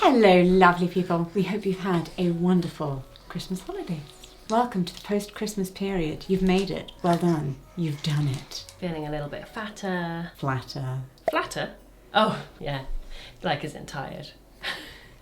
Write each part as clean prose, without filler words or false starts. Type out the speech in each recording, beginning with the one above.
Hello, lovely people. We hope you've had a wonderful Christmas holiday. Welcome to the post-Christmas period. You've made it. Well done. You've done it. Feeling a little bit fatter. Flatter. Flatter? Oh, yeah. Like as in tired.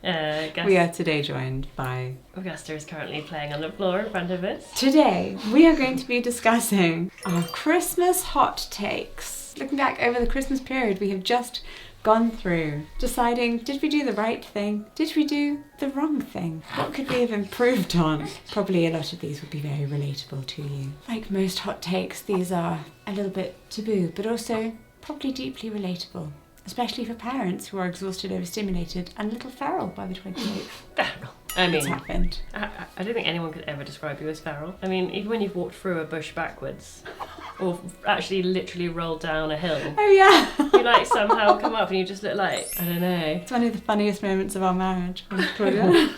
We are today joined by... Augusta is currently playing on the floor in front of us. Today, we are going to be discussing our Christmas hot takes. Looking back over the Christmas period we have just gone through, deciding, did we do the right thing? Did we do the wrong thing? What could we have improved on? Probably a lot of these would be very relatable to you. Like most hot takes, these are a little bit taboo, but also probably deeply relatable. Especially for parents who are exhausted, overstimulated, and a little feral by the 28th. Feral. I mean, it's happened. I don't think anyone could ever describe you as feral. I mean, even when you've walked through a bush backwards, or actually literally rolled down a hill. Oh yeah. You like somehow come up and you just look like, I don't know. It's one of the funniest moments of our marriage. Claudia.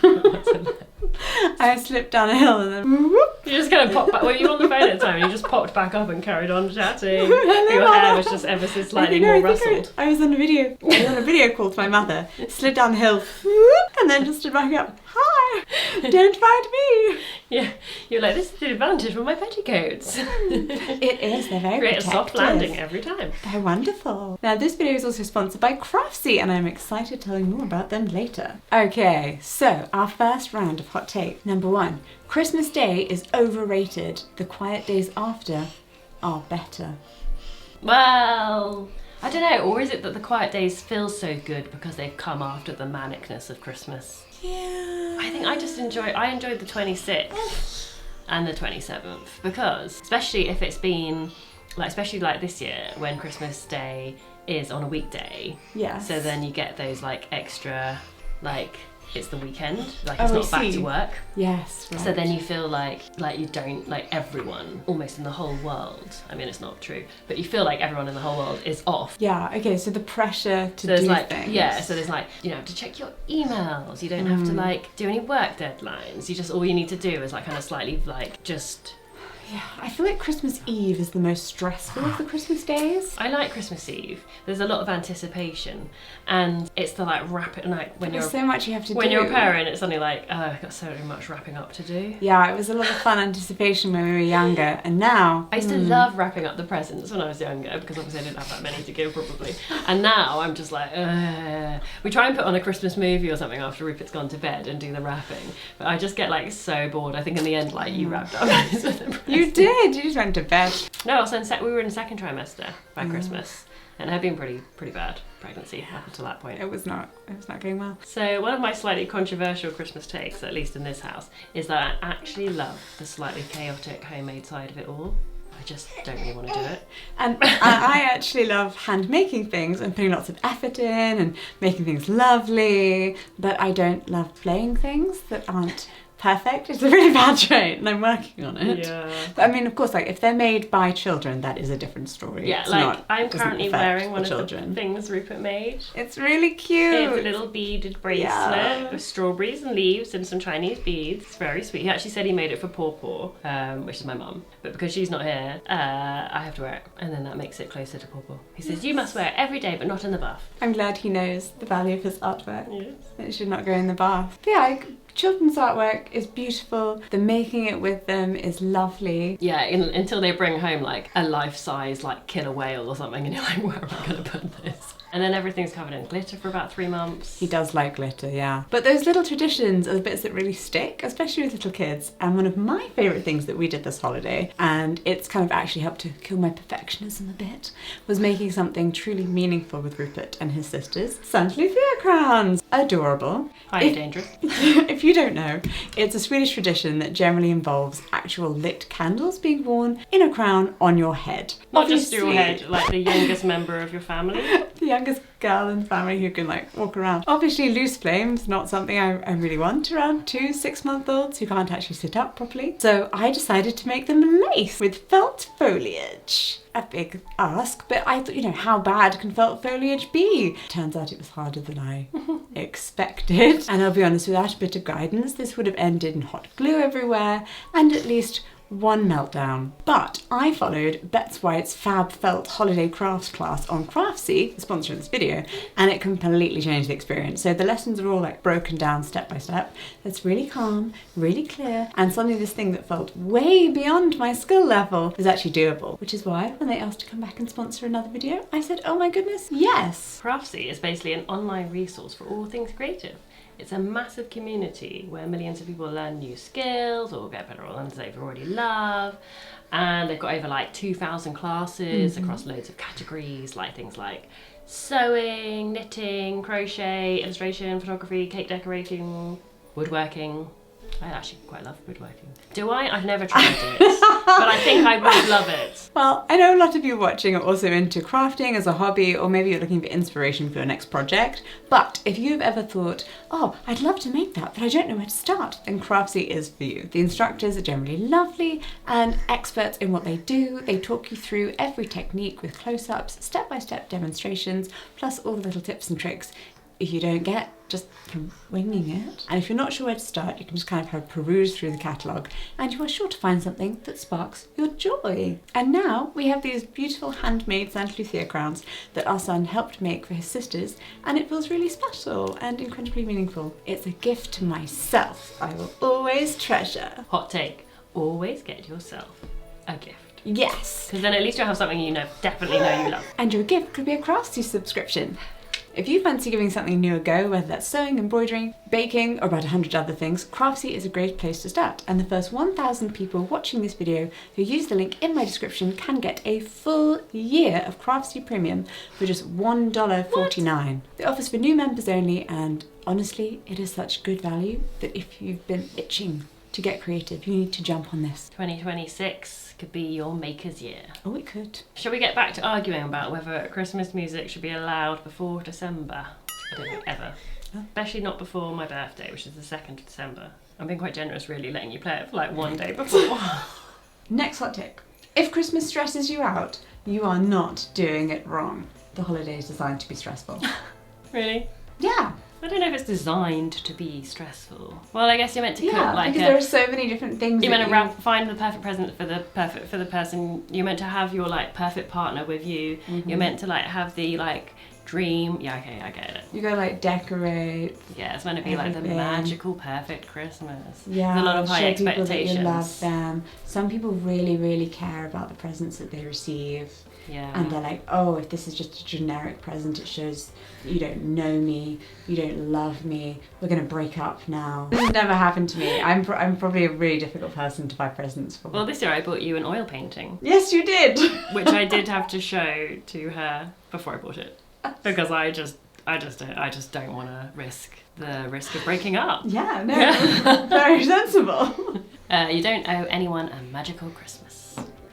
I slipped down a hill and then whoop. You just kind of popped back. Well, you were on the phone at the time and you just popped back up and carried on chatting. Your hair was just ever so slightly more rustled. I was on a video call to my mother, slid down the hill, whoop, and then just stood back up. Hi, don't find me. Yeah, you're like, this is the advantage with my petticoats. It is, they're very Great, protective. a soft landing every time. They're wonderful. Now this video is also sponsored by Craftsy and I'm excited to tell you more about them later. Okay, so our first round of hot take. Number 1, Christmas Day is overrated. The quiet days after are better. Well, I don't know, or is it that the quiet days feel so good because they've come after the manicness of Christmas? Yeah. I think I enjoyed the 26th and the 27th because, especially if it's been, especially like this year when Christmas Day is on a weekday. Yeah. So then you get those extra, it's the weekend, it's not back to work. Yes, right. So then you feel like you don't, everyone, almost in the whole world, I mean it's not true, but you feel like everyone in the whole world is off. Yeah, okay, so the pressure to do things. Yeah, so there's you don't have to check your emails, you don't have to do any work deadlines, all you need to do is kind of slightly just... Yeah, I feel like Christmas Eve is the most stressful of the Christmas days. I like Christmas Eve. There's a lot of anticipation, and it's the wrapping when There's so much you have to do. When you're a parent, it's suddenly oh, I've got so much wrapping up to do. Yeah, it was a lot of fun anticipation when we were younger, and now I used to love wrapping up the presents when I was younger because obviously I didn't have that many to give probably. And now I'm just we try and put on a Christmas movie or something after Rupert's gone to bed and do the wrapping, but I just get so bored. I think in the end you wrapped up. You did. You just went to bed. No, so we were in second trimester by Christmas, and it had been pretty bad pregnancy up until that point. It was not going well. So one of my slightly controversial Christmas takes, at least in this house, is that I actually love the slightly chaotic homemade side of it all. I just don't really want to do it. And I actually love hand making things and putting lots of effort in and making things lovely, but I don't love playing things that aren't perfect. It's a really bad trait and I'm working on it. Yeah. But I mean, of course, if they're made by children, that is a different story. Yeah, I'm currently wearing one of the things Rupert made. It's really cute. It's a little beaded bracelet with strawberries and leaves and some Chinese beads. It's very sweet. He actually said he made it for Paw, which is my mum. But because she's not here, I have to wear it. And then that makes it closer to Paw. He says, you must wear it every day, but not in the bath. I'm glad he knows the value of his artwork. Yes. It should not go in the bath. But yeah, children's artwork is beautiful. The making it with them is lovely. Yeah, until they bring home a life-size killer whale or something and you're where am I going to put this? And then everything's covered in glitter for about 3 months. He does like glitter, yeah. But those little traditions are the bits that really stick, especially with little kids. And one of my favourite things that we did this holiday, and it's kind of actually helped to kill my perfectionism a bit, was making something truly meaningful with Rupert and his sisters. Saint Lucia crowns! Adorable. Highly dangerous. If you don't know, it's a Swedish tradition that generally involves actual lit candles being worn in a crown on your head. Not just your head, the youngest member of your family. The youngest girl in the family who can walk around. Obviously loose flames, not something I really want around 2 6-month-olds who can't actually sit up properly. So I decided to make them lace with felt foliage. A big ask, but I thought, how bad can felt foliage be? Turns out it was harder than I expected. And I'll be honest, without a bit of guidance, this would have ended in hot glue everywhere and at least one meltdown. But I followed Betts White's Fab Felt Holiday Crafts class on Craftsy, the sponsor of this video, and it completely changed the experience. So the lessons are all like broken down step by step. It's really calm, really clear, and suddenly this thing that felt way beyond my skill level is actually doable. Which is why when they asked to come back and sponsor another video, I said, oh my goodness, yes. Craftsy is basically an online resource for all things creative. It's a massive community where millions of people learn new skills or get better at ones they've already love. And they've got over like 2,000 classes across loads of categories, like things like sewing, knitting, crochet, illustration, photography, cake decorating, woodworking. I actually quite love woodworking. Do I? I've never tried it, but I think I would love it. Well, I know a lot of you watching are also into crafting as a hobby, or maybe you're looking for inspiration for your next project. But if you've ever thought, oh, I'd love to make that, but I don't know where to start, then Craftsy is for you. The instructors are generally lovely and experts in what they do. They talk you through every technique with close-ups, step-by-step demonstrations, plus all the little tips and tricks you don't get just from winging it. And if you're not sure where to start, you can just kind of have a peruse through the catalogue and you are sure to find something that sparks your joy. And now we have these beautiful handmade Santa Lucia crowns that our son helped make for his sisters, and it feels really special and incredibly meaningful. It's a gift to myself I will always treasure. Hot take, always get yourself a gift. Yes. Because then at least you'll have something you definitely know you love. And your gift could be a Craftsy subscription. If you fancy giving something new a go, whether that's sewing, embroidering, baking, or about 100 other things, Craftsy is a great place to start. And the first 1,000 people watching this video who use the link in my description can get a full year of Craftsy Premium for just $1.49. The offer's for new members only, and honestly, it is such good value that if you've been itching to get creative, you need to jump on this. 2026 could be your maker's year. Oh, it could. Shall we get back to arguing about whether Christmas music should be allowed before December? I don't think ever. Especially not before my birthday, which is the 2nd of December. I'm being quite generous really letting you play it for like one day before. Next hot tip. If Christmas stresses you out, you are not doing it wrong. The holiday is designed to be stressful. Really? Yeah. I don't know if it's designed to be stressful. Well, I guess you're meant to cook like because there are so many different things. You're meant to find the perfect present for the person. You're meant to have your like perfect partner with you. You're meant to like have the like dream. Yeah, okay, I get it. You go like decorate. Yeah, it's meant to be like the magical perfect Christmas. Yeah, there's a lot of high expectations. People that you love them. Some people really, really care about the presents that they receive. Yeah. And they're like, oh, if this is just a generic present, it shows you don't know me, you don't love me, we're gonna break up now. This has never happened to me. I'm probably a really difficult person to buy presents for. Well, this year I bought you an oil painting. Yes, you did. Which I did have to show to her before I bought it, because I just don't want to risk the risk of breaking up. Yeah, no, very sensible. You don't owe anyone a magical Christmas.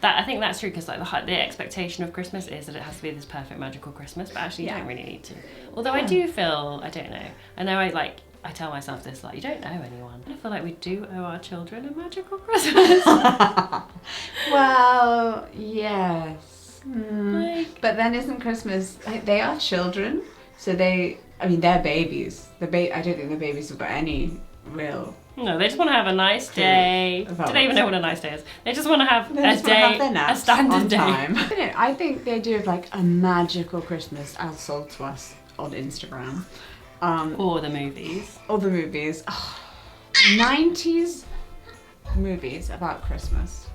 I think that's true, because like the expectation of Christmas is that it has to be this perfect magical Christmas, but actually you don't really need to. Although I do feel, I don't know, I know I tell myself this, like, you don't owe anyone. I feel like we do owe our children a magical Christmas. Well, yes. But then isn't Christmas, like, they are children, so they're babies. I don't think the babies have got any real... No, they just want to have a nice day. Do they even know what a nice day is? They just want to have a day, a standard day. I think the idea of like a magical Christmas as sold to us on Instagram. Or the movies. Or the movies. Oh, 90s movies about Christmas.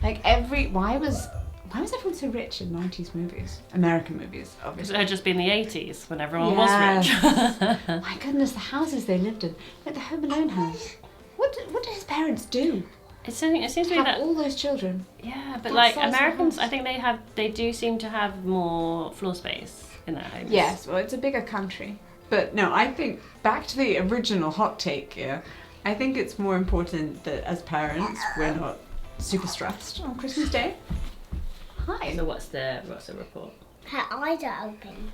Like why was everyone so rich in 90s movies? American movies, obviously. It had just been the 80s when everyone was rich. My goodness, the houses they lived in. Like the Home Alone house. What did his parents do? It seems to be that all those children. Yeah, but like Americans, I think they do seem to have more floor space in their homes. Yes, well, it's a bigger country. But no, I think back to the original hot take here. I think it's more important that as parents we're not super stressed on Christmas Day. Hi. So what's the report? Her eyes are open.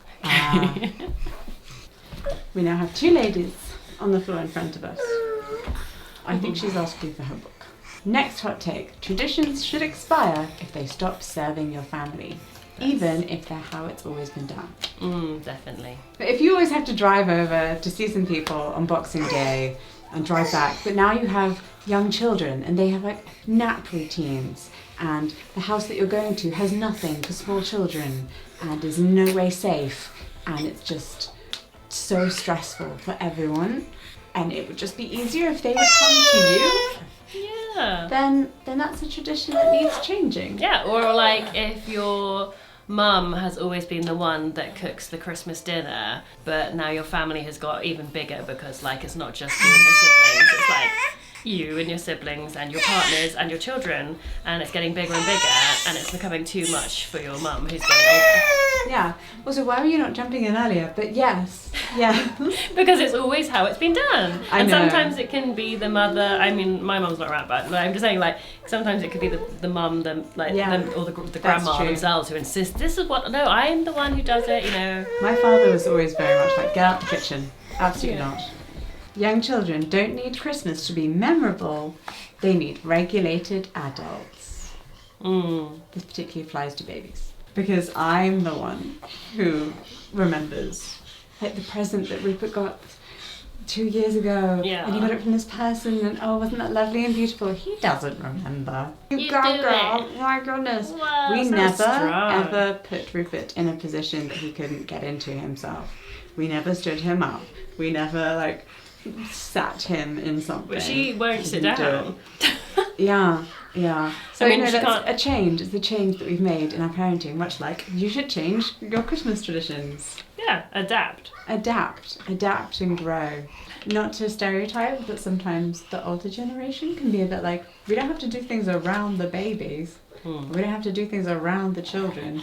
We now have two ladies on the floor in front of us. I think she's asking for her book. Next hot take. Traditions should expire if they stop serving your family, even if they're how it's always been done. Definitely. But if you always have to drive over to see some people on Boxing Day and drive back. But now you have young children and they have like nap routines, and the house that you're going to has nothing for small children and is in no way safe, and it's just so stressful for everyone. And it would just be easier if they would come to you. Yeah. Then that's a tradition that needs changing. Yeah, or like if your mum has always been the one that cooks the Christmas dinner, but now your family has got even bigger because like it's not just you and your siblings, it's like you and your siblings and your partners and your children, and it's getting bigger and bigger, and it's becoming too much for your mum who's getting older. Yeah. Also, why were you not jumping in earlier? But yes. Yeah. Because it's always how it's been done. I And know. sometimes it can be the mother. I mean, my mum's not around, but I'm just saying, like, sometimes it could be the mum, or the grandma true. themselves who insist, this is what, no, I'm the one who does it, you know. My father was always very much like, get out the kitchen. Absolutely not. Young children don't need Christmas to be memorable. They need regulated adults. This particularly applies to babies. Because I'm the one who remembers, like, the present that Rupert got 2 years ago. Yeah. And he got it from this person, and oh, wasn't that lovely and beautiful? He doesn't remember. You go, do girl. it. Oh my goodness. Wow, We so never, strong. ever put Rupert in a position that he couldn't get into himself. We never stood him up. We never, like, sat him in something. But she won't sit didn't do down. Yeah, yeah. So I mean, she that's can't- a change. It's the change that we've made in our parenting, much like you should change your Christmas traditions. Yeah, adapt. Adapt and grow. Not to stereotype, but sometimes the older generation can be a bit like, we don't have to do things around the babies. We don't have to do things around the children.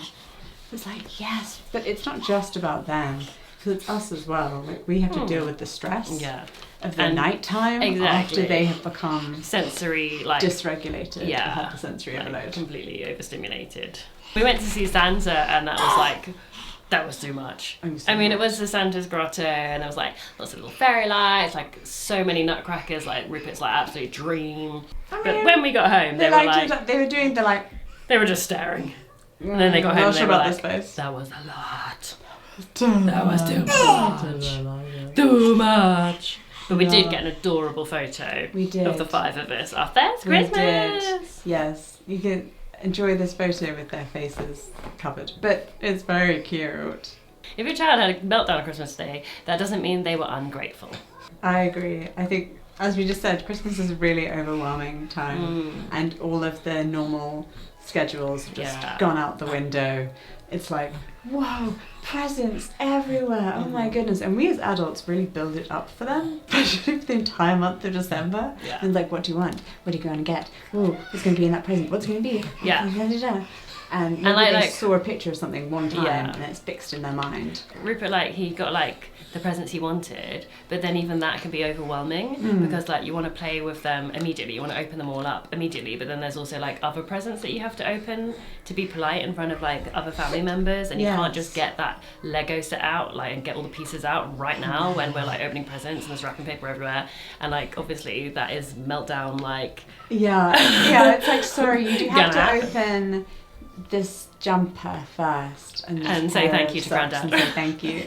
It's like, yes, but it's not just about them. Because it's us as well. Like, we have to deal with the stress of the And nighttime exactly. after they have become Sensory, like, dysregulated. yeah, And have the sensory like, overload. completely overstimulated. We went to see Santa, and that was like, that was too much. So I mean, it much. was the Santa's grotto, and there was like lots of little fairy lights, like so many nutcrackers, like Rupert's like absolute dream. I But mean, when we got home, they were doing the like. they were just staring. And then they got home Not and they sure were about like, this face. that was a lot. That was too much. Too much. But we did get an adorable photo We did. of the 5 of us after it's We Christmas. did. Yes, you can enjoy this photo with their faces covered, but it's very cute. If your child had a meltdown on Christmas Day, that doesn't mean they were ungrateful. I agree. I think, as we just said, Christmas is a really overwhelming time, and all of the normal schedules have just gone out the window. It's like, whoa, presents everywhere. Oh my goodness. And we as adults really build it up for them, especially for the entire month of December. Yeah. And like, what do you want? What are you going to get? Oh, what's going to be in that present? What's going to be? Yeah. And maybe like- they like- saw a picture of something one time Yeah. and it's fixed in their mind. Rupert, like, he got like the presents he wanted, but then even that can be overwhelming because like you want to play with them immediately, you want to open them all up immediately, but then there's also like other presents that you have to open to be polite in front of like other family members, and you can't just get that Lego set out like and get all the pieces out right now when we're like opening presents and there's wrapping paper everywhere, and like obviously that is meltdown like Yeah, it's like, sorry, you do have to Gonna open this jumper first And say thank you to Grandad. and say thank you.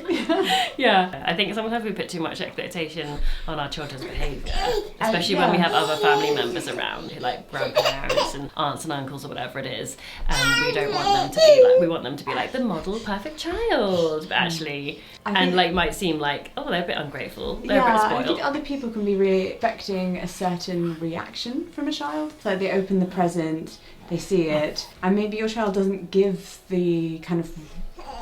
Yeah, I think sometimes we put too much expectation on our children's behaviour, especially when we have other family members around, who like grandparents and aunts and uncles or whatever it is, and we don't want them to be like, we want them to be like the model perfect child, but actually, and like might seem like, oh, they're a bit ungrateful, they're a bit I spoiled. think other people can be really expecting a certain reaction from a child. So they open the present, they see it, and maybe your child doesn't give the kind of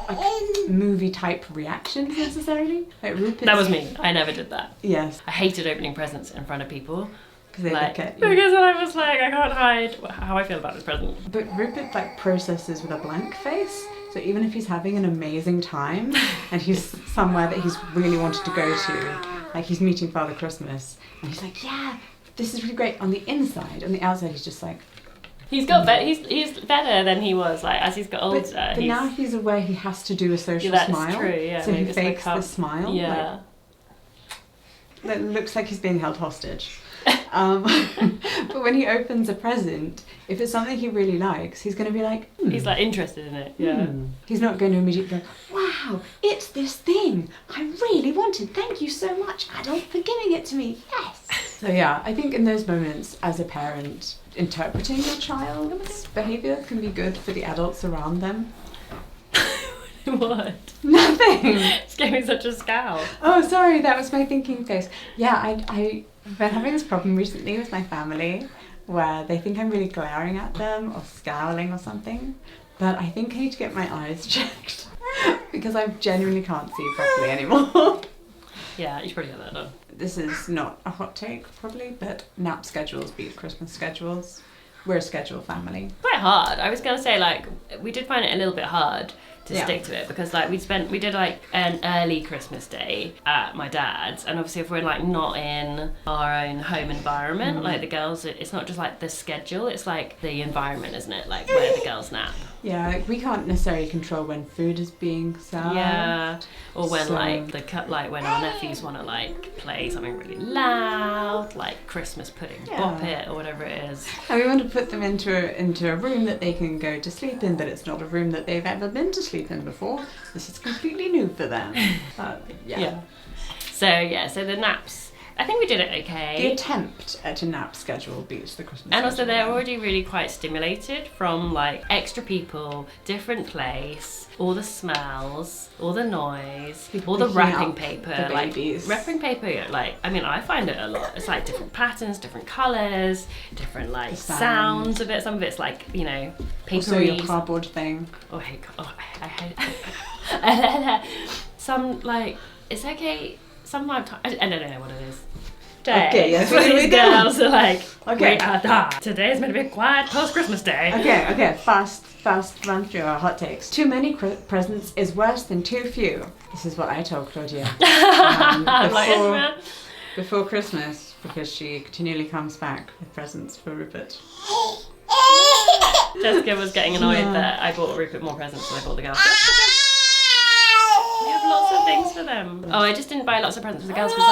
like movie type reactions necessarily. Like Rupert's, That was me. I never did that. Yes, I hated opening presents in front of people. because they Like, look at you. because I was like, I can't hide how I feel about this present. But Rupert like processes with a blank face. So even if he's having an amazing time and he's somewhere that he's really wanted to go to, like he's meeting Father Christmas, and he's like, yeah, this is really great on the inside. On the outside, he's just like. He's got he's better than he was like as he's got older. But now he's aware he has to do a social that's smile. true, yeah, So maybe he it's like fakes the smile. Yeah. Like, it looks like he's being held hostage. But when he opens a present, if it's something he really likes, he's going to be like, He's like interested in it. Yeah. He's not going to immediately go, wow, it's this thing I really wanted. Thank you so much, Adolf, for giving it to me. Yes. So yeah, I think in those moments as a parent, interpreting your child's behaviour can be good for the adults around them. What? Nothing. It's giving such a scowl. Oh, sorry, that was my thinking face. Yeah, I've been having this problem recently with my family where they think I'm really glaring at them or scowling or something, but I think I need to get my eyes checked because I genuinely can't see properly anymore. Yeah, you should probably get that done. This is not a hot take, probably, but nap schedules beat Christmas schedules. We're a schedule family. Quite hard. I was going to say, like, we did find it a little bit hard to Yeah. stick to it because, like, we did, like, an early Christmas day at my dad's, and obviously if we're, like, not in our own home environment, like, the girls, it's not just, like, the schedule, it's, like, the environment, isn't it? Like, where the girls nap. Yeah, like, we can't necessarily control when food is being served. Yeah, or when So- like when our nephews want to like play something really loud, like Christmas pudding Yeah. bop it or whatever it is. And we want to put them into a room that they can go to sleep in, but it's not a room that they've ever been to sleep in before. This is completely new for them. Yeah. So the naps. I think we did it The okay. attempt at a nap schedule beats the Christmas And also schedule. they're already really quite stimulated from like extra people, different place, all the smells, all the noise, People all the picking wrapping up paper. the Like babies. wrapping paper, like I mean I find it a lot. It's like different patterns, different colours, different like The sound. sounds of it. Some of it's like, you know, Also your papery. cardboard thing. Oh hey God, I hate some like it's okay. Sometimes I don't know what it is. Okay, yes, When we these do. girls are like, Okay. today's meant to be a quiet post-Christmas day. Okay, fast run through our hot takes. Too many presents is worse than too few. This is what I told Claudia I'm like, yes, before, man. before Christmas, because she continually comes back with presents for Rupert. Jessica was getting annoyed Yeah. that I bought Rupert more presents than I bought the girls. We have lots of things for them. Oh, I just didn't buy lots of presents for the girls because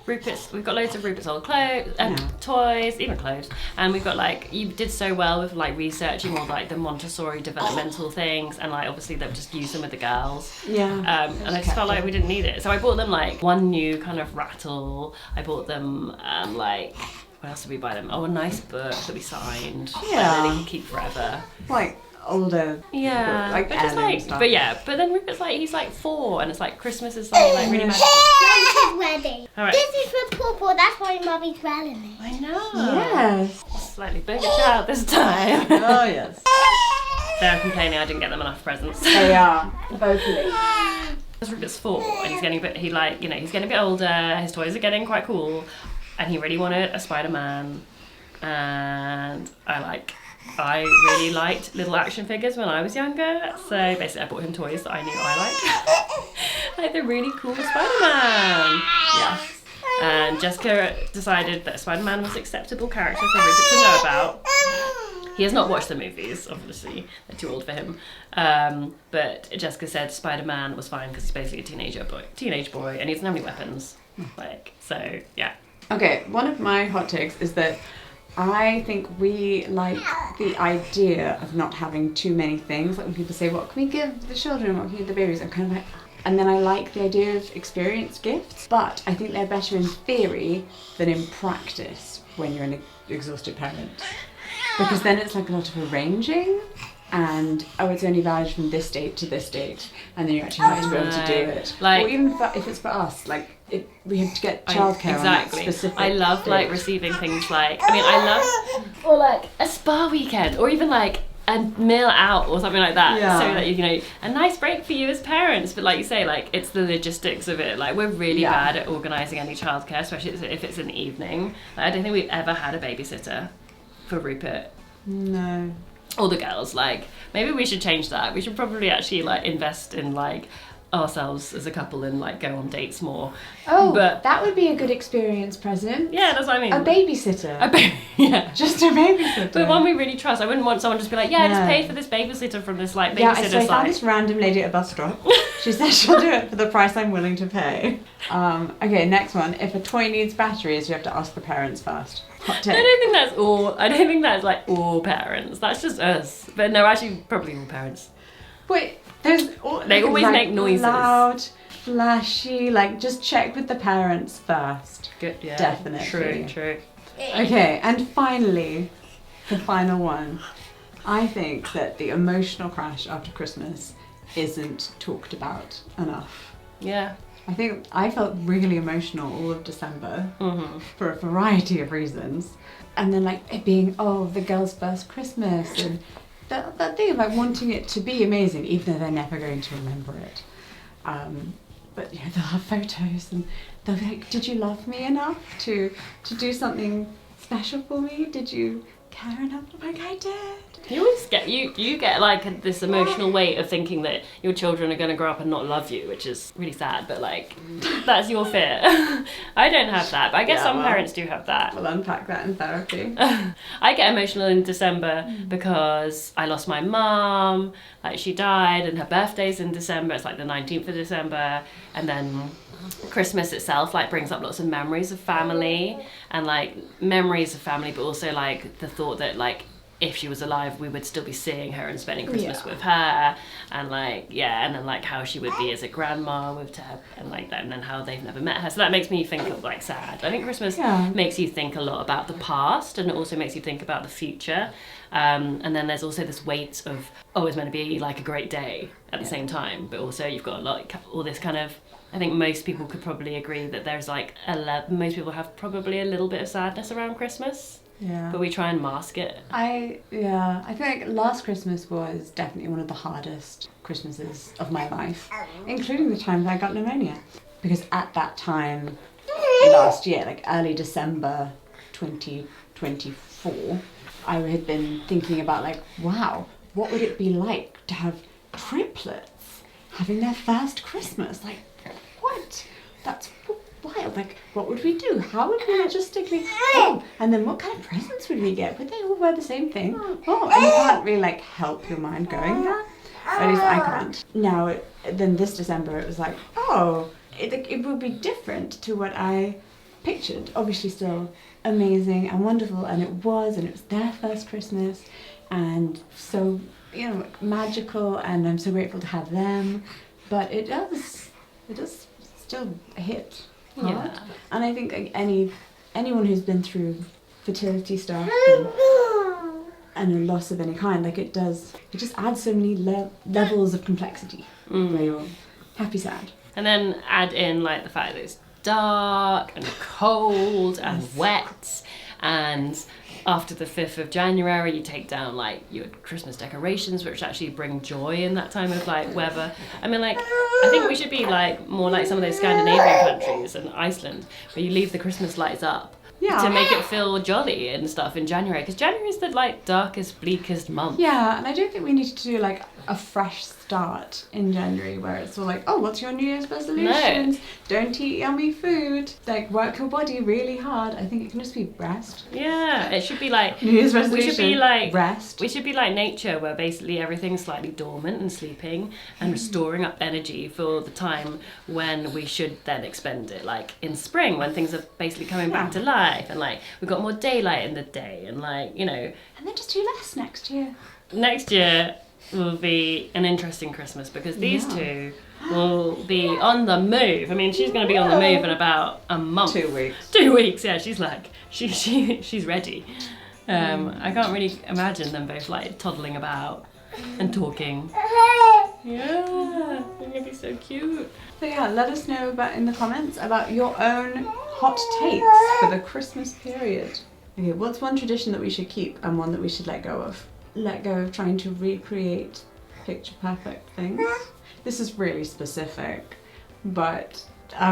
like we've got loads of Rupert's old clothes and Yeah. toys, even clothes, and we've got like you did so well with like researching all like the Montessori developmental things, and like obviously they've just used them with the girls. Yeah. And I just felt like we didn't need it, so I bought them like one new kind of rattle. I bought them like. What else did we buy them? Oh, a nice book that we signed. Yeah. Like, that they can keep forever. Like older. Yeah. Like but just heirloom like, stuff. but yeah. But then Rupert's like, he's like 4, and it's like Christmas is something like really magical. Santa's wedding. All right. This is for Pawpaw, that's why Mummy's wearing it. I know. Yes. Slightly bigger child this time. Oh yes. They're complaining I didn't get them enough presents. They are vocally. Rupert's 4, and he's getting a bit. He's getting a bit older. His toys are getting quite cool, and he really wanted a Spider-Man, and I really liked little action figures when I was younger, so basically I bought him toys that I knew I liked. Like the really cool Spider-Man. Yes. And Jessica decided that Spider-Man was an acceptable character for Rupert to know about. He has not watched the movies, obviously, they're too old for him. But Jessica said Spider-Man was fine because he's basically a teenage boy, and he doesn't have any weapons. So yeah. Okay, one of my hot takes is that I think we like the idea of not having too many things. Like when people say, what can we give the children, what can we give the babies? I'm kind of like, and then I like the idea of experience gifts, but I think they're better in theory than in practice when you're an exhausted parent. Because then it's like a lot of arranging, and it's only valid from this date to this date, and then you actually have to be able to do it. Like- or even if it's for us, like we have to get childcare on that Exactly. specific I love like date. receiving things like I love or like a spa weekend or even like a meal out or something like that. Yeah. So that you know a nice break for you as parents. But like you say, like it's the logistics of it. Like we're really Yeah. bad at organising any childcare, especially if it's in the evening. Like, I don't think we've ever had a babysitter for Rupert. No. All the girls, like maybe we should change that. We should probably actually like invest in like ourselves as a couple and like go on dates more. Oh, But- that would be a good experience present. Yeah, that's what I mean. A babysitter. Yeah. Just a babysitter. But one we really trust. I wouldn't want someone just be like, yeah, I just No. paid for this babysitter from this like Yeah, babysitter so I found site. this random lady at a bus stop. She said she'll do it for the price I'm willing to pay. Okay, next one. If a toy needs batteries, you have to ask the parents first. Hot I take. don't think that's all. I don't think that's like all parents. That's just us. But no, actually, probably all parents. Wait, there's They always make noises. Loud flashy. Like, just check with the parents first. Good, yeah. Definitely. True. Okay, and finally, the final one. I think that the emotional crash after Christmas isn't talked about enough. Yeah. I think I felt really emotional all of December Mm-hmm. for a variety of reasons. And then, like, it being, the girls' first Christmas, and that thing of, like, wanting it to be amazing, even though they're never going to remember it. But, you know, they'll have photos and they'll be like, did you love me enough to do something special for me? Did you care enough? I'm like, I did. You always get you get like this emotional weight of thinking that your children are going to grow up and not love you, which is really sad, but like that's your fear. I don't have that, but I guess some parents do have that. We'll unpack that in therapy. I get emotional in December because I lost my mum, like she died, and her birthday's in December. It's like the 19th of December, and then Christmas itself like brings up lots of memories of family and like memories of family, but also like the thought that like if she was alive we would still be seeing her and spending Christmas with her, and like and then like how she would be as a grandma with her, and like that, and then how they've never met her, so that makes me think of like sad. I think Christmas makes you think a lot about the past, and it also makes you think about the future, and then there's also this weight of it's meant to be like a great day at the same time, but also you've got like all this kind of, I think most people could probably agree that there's like most people have probably a little bit of sadness around Christmas. Yeah. But we try and mask it. I feel like last Christmas was definitely one of the hardest Christmases of my life, including the time that I got pneumonia. Because at that time last year, like early December 2024, I had been thinking about like, wow, what would it be like to have triplets having their first Christmas? Like, what? That's wild. Like, what would we do? How would we logistically? And then what kind of presents would we get? Would they all wear the same thing? And you can't really like help your mind going there. At least I can't. Now, then this December it was like, it would be different to what I pictured. Obviously, still amazing and wonderful, and it was their first Christmas, and so magical, and I'm so grateful to have them. But it does still hit hard. Yeah. And I think like anyone who's been through fertility stuff and a loss of any kind, like it just adds so many levels of complexity where you're happy, sad. And then add in like the fact that it's dark and cold and wet, and after the 5th of January you take down like your Christmas decorations, which actually bring joy in that time of like weather. I mean, like, I think we should be like more like some of those Scandinavian countries and Iceland, where you leave the Christmas lights up to make it feel jolly and stuff in January, because January is the like darkest, bleakest month. Yeah, and I don't think we need to do like a fresh start in January where it's all like, what's your New Year's resolutions? No. Don't eat yummy food. Like, work your body really hard. I think it can just be rest. Yeah, it should be like New Year's resolution. We should be like rest. We should be like nature, where basically everything's slightly dormant and sleeping and restoring up energy for the time when we should then expend it, like in spring when things are basically coming back to life, and like we've got more daylight in the day, and like, and then just do less next year. Next year will be an interesting Christmas, because these two will be on the move. I mean, she's going to be on the move in about a month. 2 weeks. 2 weeks, yeah. She's like, she's ready. I can't really imagine them both like toddling about and talking. Yeah, they're going to be so cute. So yeah, let us know in the comments about your own hot takes for the Christmas period. Okay, what's one tradition that we should keep and one that we should let go of? Let go of trying to recreate picture perfect things. This is really specific, but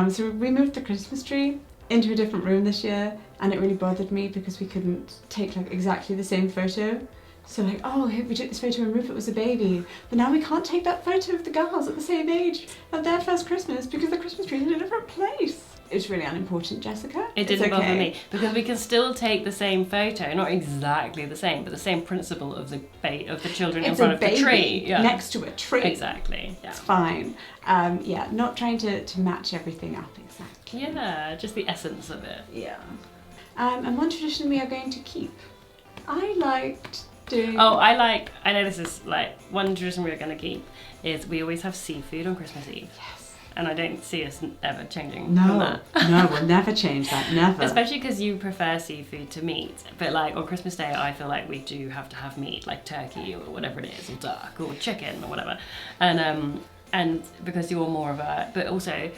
so we moved the Christmas tree into a different room this year, and it really bothered me because we couldn't take like exactly the same photo. So like, we took this photo and Rupert was a baby, but now we can't take that photo of the girls at the same age at their first Christmas because the Christmas tree is in a different place. It's really unimportant, Jessica. It didn't bother me, because we can still take the same photo, not exactly the same, but the same principle of the children in front of the tree. Yeah. Next to a tree. Exactly. Yeah. It's fine. Not trying to match everything up exactly. Yeah, just the essence of it. Yeah. And one tradition we are going to keep. I liked doing... I know this is like, one tradition we're going to keep is we always have seafood on Christmas Eve. Yes. and I don't see us ever changing from No, that. no, we'll never change that, never. Especially because you prefer seafood to meat. But like on Christmas Day, I feel like we do have to have meat, like turkey or whatever it is, or duck or chicken or whatever. And because you're more of a, but also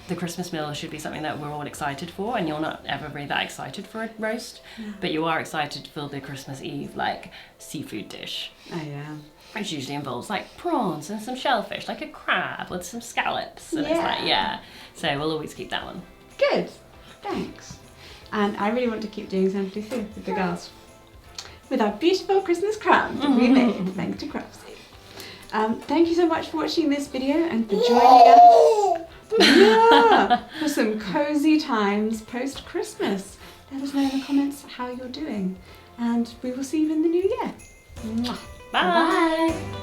the Christmas meal should be something that we're all excited for, and you're not ever really that excited for a roast, but you are excited for the Christmas Eve like seafood dish. Oh yeah. Which usually involves like prawns and some shellfish, like a crab with some scallops. And it's like, yeah. So we'll always keep that one. Good, thanks. And I really want to keep doing something too with the girls. With our beautiful Christmas crumbs that we made, thanks to Crofsy. Thank you so much for watching this video and for joining us for some cozy times post-Christmas. Let us know in the comments how you're doing, and we will see you in the new year. Mwah. Bye. Bye.